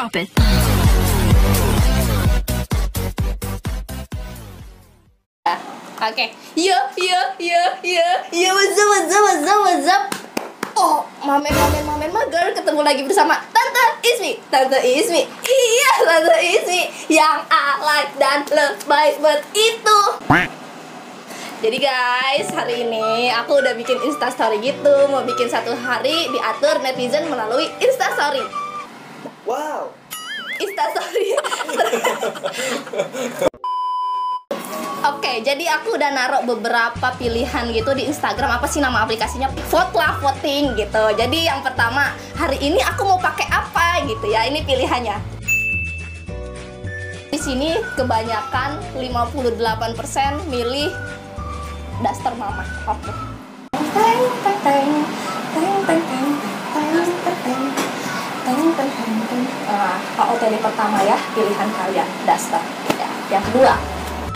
Drop it. Oke, what's up? Oh, mamen mager, ketemu lagi bersama Tante Ismi. Iya, Tante Ismi yang alay dan lebay bet itu. Jadi guys, hari ini aku udah bikin instastory gitu. Mau bikin satu hari diatur netizen melalui instastory. Wow. Instastory. Oke, jadi aku udah naruh beberapa pilihan gitu di Instagram. Apa sih nama aplikasinya? Vote lah, voting gitu. Jadi yang pertama, hari ini aku mau pakai apa gitu ya. Ini pilihannya. Di sini kebanyakan 58% milih daster mama. Oke. OOTD pertama ya, pilihan kalian daster. Ya, yang kedua.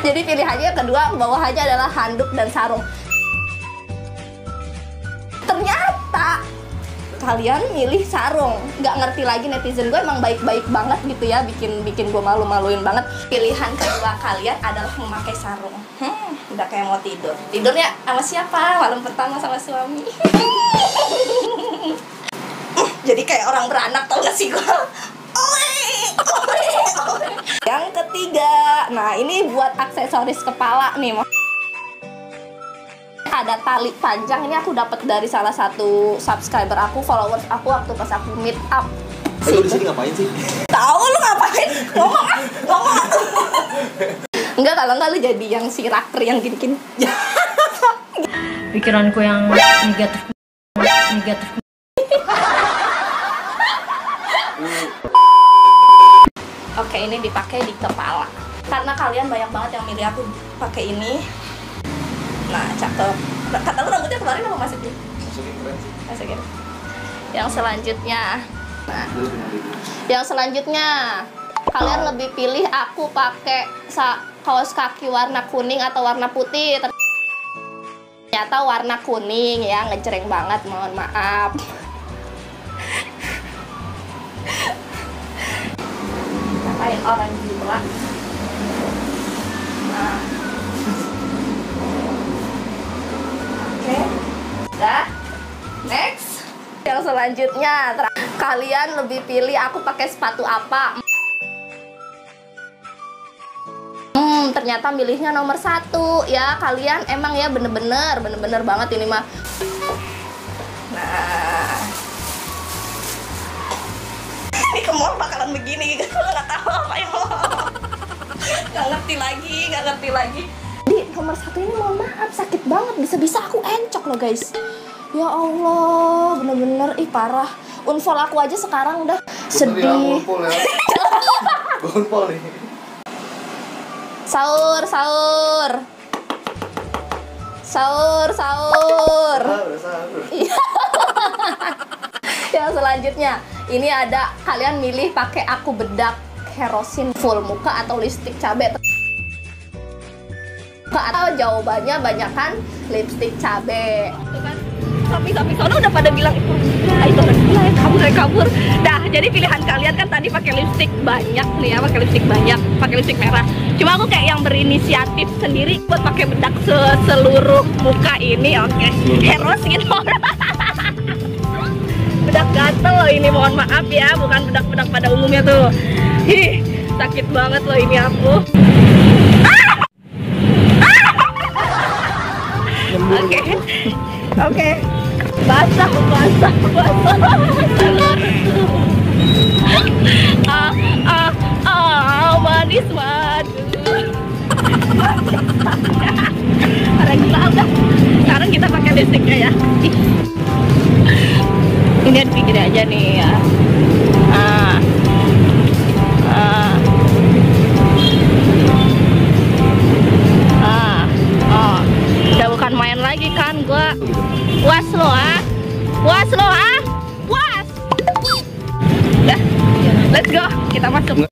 Jadi pilihannya yang kedua, bawahannya adalah handuk dan sarung. Ternyata kalian milih sarung. Nggak ngerti lagi, netizen gue emang baik-baik banget gitu ya, bikin gue malu-maluin banget. Pilihan kedua kalian adalah memakai sarung. Udah kayak mau tidur. Tidurnya sama siapa? Malam pertama sama suami. Jadi kayak orang beranak, tau gak sih gue? Yang ketiga, nah ini buat aksesoris kepala nih. Ada tali panjang, ini aku dapat dari salah satu subscriber aku, followers aku waktu pas aku meet up. Lu di sini ngapain sih? Tahu lu ngapain? Ngomong. Enggak, kalau enggak lu jadi yang si rakter yang gini-gini. Pikiranku yang negatif. Oke, ini dipakai di kepala. Karena kalian banyak banget yang milih aku pakai ini. Nah, cakep. Kata lu rambutnya kemarin apa masukin? Masukin keren sih. Masukin. Yang selanjutnya. Nah, yang selanjutnya kalian lebih pilih aku pakai kaos kaki warna kuning atau warna putih? Ternyata warna kuning ya, ngejreng banget, mohon maaf. Ngapain orang gila? Nah. Oke. Dah. Next. Yang selanjutnya, kalian lebih pilih aku pakai sepatu apa? Ternyata milihnya nomor 1 ya. Kalian emang ya bener-bener banget ini mah. Nah, ini ke mall bakalan begini gitu. Nggak tahu apa yang mau. Nggak ngerti lagi. Di nomor 1 ini mohon maaf, sakit banget. Bisa-bisa aku encok loh guys. Ya Allah, bener-bener parah. Unfollow aku aja sekarang udah sedih. Unfollow nih. Sahur. Udah sahur. Yang selanjutnya, ini ada kalian milih pakai aku bedak kerosin full muka atau lipstik cabai. Atau jawabannya banyakan lipstik cabai. Sapi sono udah pada bilang itu kabur. Dah, jadi pilihan kalian kan tadi pakai lipstik banyak nih ya, pakai lipstik merah. Cuma aku kayak yang berinisiatif sendiri buat pakai bedak seluruh muka ini. Oke. Heros gitu. Bedak gatel loh ini, mohon maaf ya, bukan bedak-bedak pada umumnya tuh. Sakit banget loh ini aku. Oke. Basah. Manis madu. Orang gila udah. Sekarang kita pakai lipstiknya ya. Ini gini aja nih ya. Udah bukan main lagi kan gua. Puas lo ah. Udah. Let's go. Kita masuk.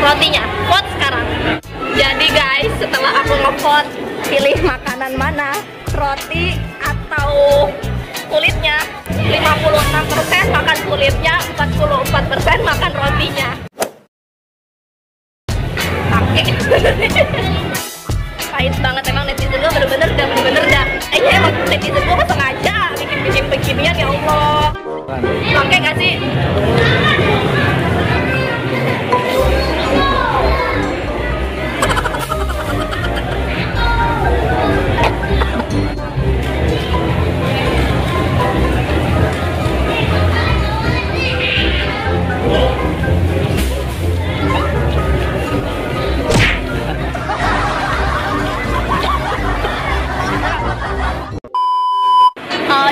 rotinya. Vote sekarang. Jadi guys, setelah aku ngevote pilih makanan mana, roti atau kulitnya, 56% makan kulitnya, 44% makan rotinya. Oke. Pahit banget emang netizen gue bener-bener dah. Kayaknya emang netizen gue sengaja bikin beginian, ya Allah. Oke gak sih?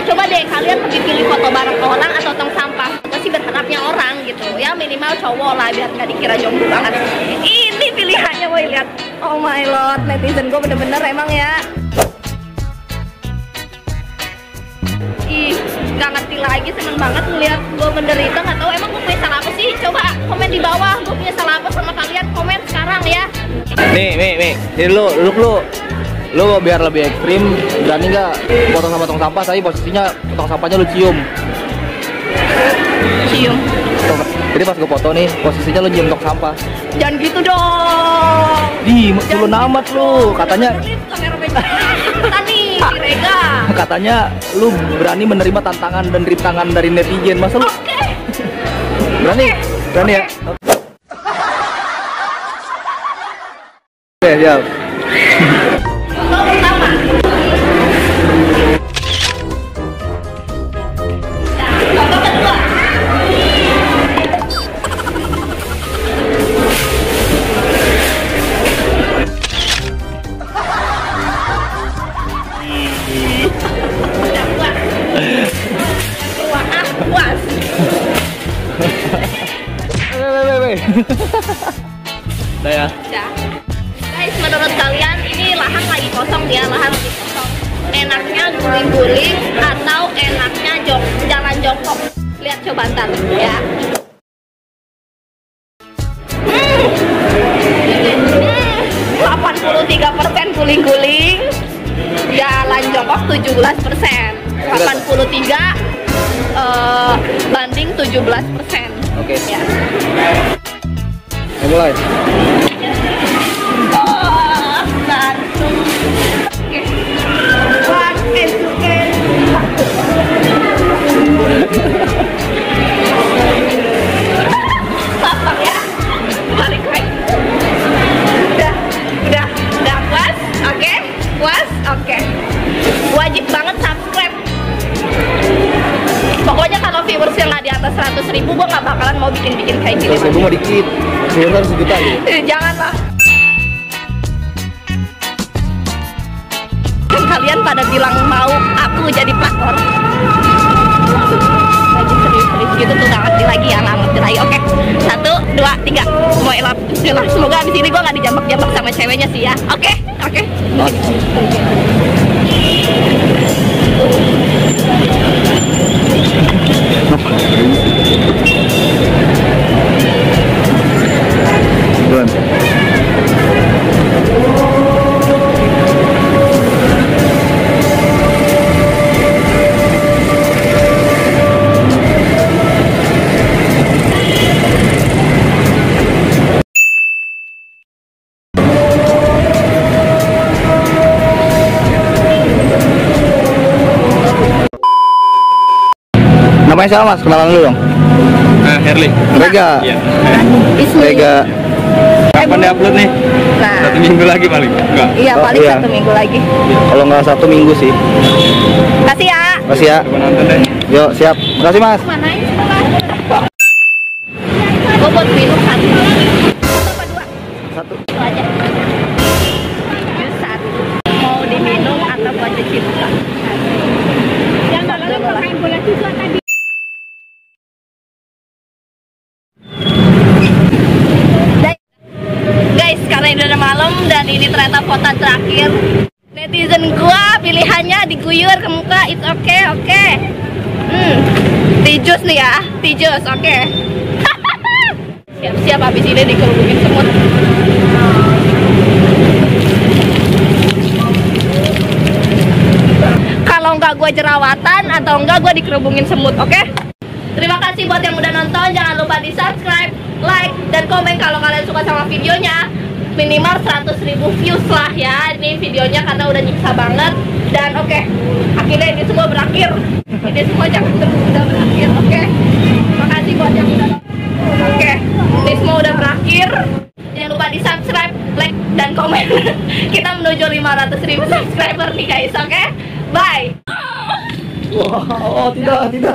Coba deh kalian lebih pilih foto bareng orang atau tong sampah. Gue sih berharapnya orang gitu ya, minimal cowok lah biar nggak dikira jomblo banget. Ini pilihannya, woi lihat. Oh my lord, netizen gue bener-bener emang ya. Ih, nggak ngerti lagi, seneng banget ngeliat gue menderita. Nggak tahu emang gue punya salah apa sih. Coba komen di bawah, gue punya salah apa sama kalian, komen sekarang ya. Nih, jadi lu biar lebih ekstrim, berani nggak foto sama tong sampah, tapi posisinya tong sampahnya lu cium. Jadi pas gue foto nih, posisinya lu cium tong sampah. Jangan gitu dong. Lu amat lu, katanya. Katanya lu berani menerima tantangan dan rintangan dari netizen, masa lu? Berani ya? Oke, siap. Udah ya? Udah. Guys, menurut kalian ini lahan lagi kosong ya, lahan lagi kosong. Enaknya guling-guling atau enaknya jalan jongkok? Lihat coba ntar ya. 83% guling-guling, jalan jongkok 17%. 83 banding 17%. Oke. Ya. Mulai. Lapang ya. Balik lagi. Udah puas? Oke? Puas? Oke. Wajib banget subscribe. Pokoknya kalau viewersnya nggak di atas 100.000, gue nggak bakalan mau bikin kayak gini. 100.000 mah dikit, viewersnya harus sejuta gitu. Janganlah. Kan kalian pada bilang mau aku jadi pelakor. lagi serius gitu tuh nggak ngerti lagi ya, nggak ngerti lagi. Oke, 1, 2, 3 semua elap. Semoga abis ini gue nggak dijambak-jambak sama ceweknya sih ya. Oke. Duluan. Namanya siapa mas? Kenalan dulu dong. Herli. Rega. Iya. Rega. Kapan diupload nih? Nah, 1 minggu lagi paling? Enggak. iya Oh, paling iya. 1 minggu lagi. Kalau nggak 1 minggu sih. Kasih ya. Makasih ya. Coba nonton deh. Yuk siap. Makasih mas. Mana ini sekolah? Gue buat minum 1. 1. Itu aja. Jus 1. Mau diminum atau buat cuci muka? Yang lalu main bola juga tadi. Guys, karena ini udah malam dan ini ternyata foto terakhir. Netizen gua pilihannya diguyur ke muka, it's okay, oke. Tijus nih ya, tijus, oke. Siap-siap habis ini dikerubungin semut. Kalau nggak gue jerawatan atau enggak gue dikerubungin semut, oke? Terima kasih buat yang udah nonton, jangan lupa di subscribe, like, dan komen kalau kalian suka sama videonya. Minimal 100.000 views lah ya ini videonya karena udah nyiksa banget. Dan oke, akhirnya ini semua berakhir. Ini semua jangan udah berakhir, oke? Makasih buat yang udah nonton. Oke, ini semua udah berakhir. Jangan lupa di subscribe, like, dan komen. Kita menuju 500.000 subscriber nih guys, oke? Bye. Wow, tidak.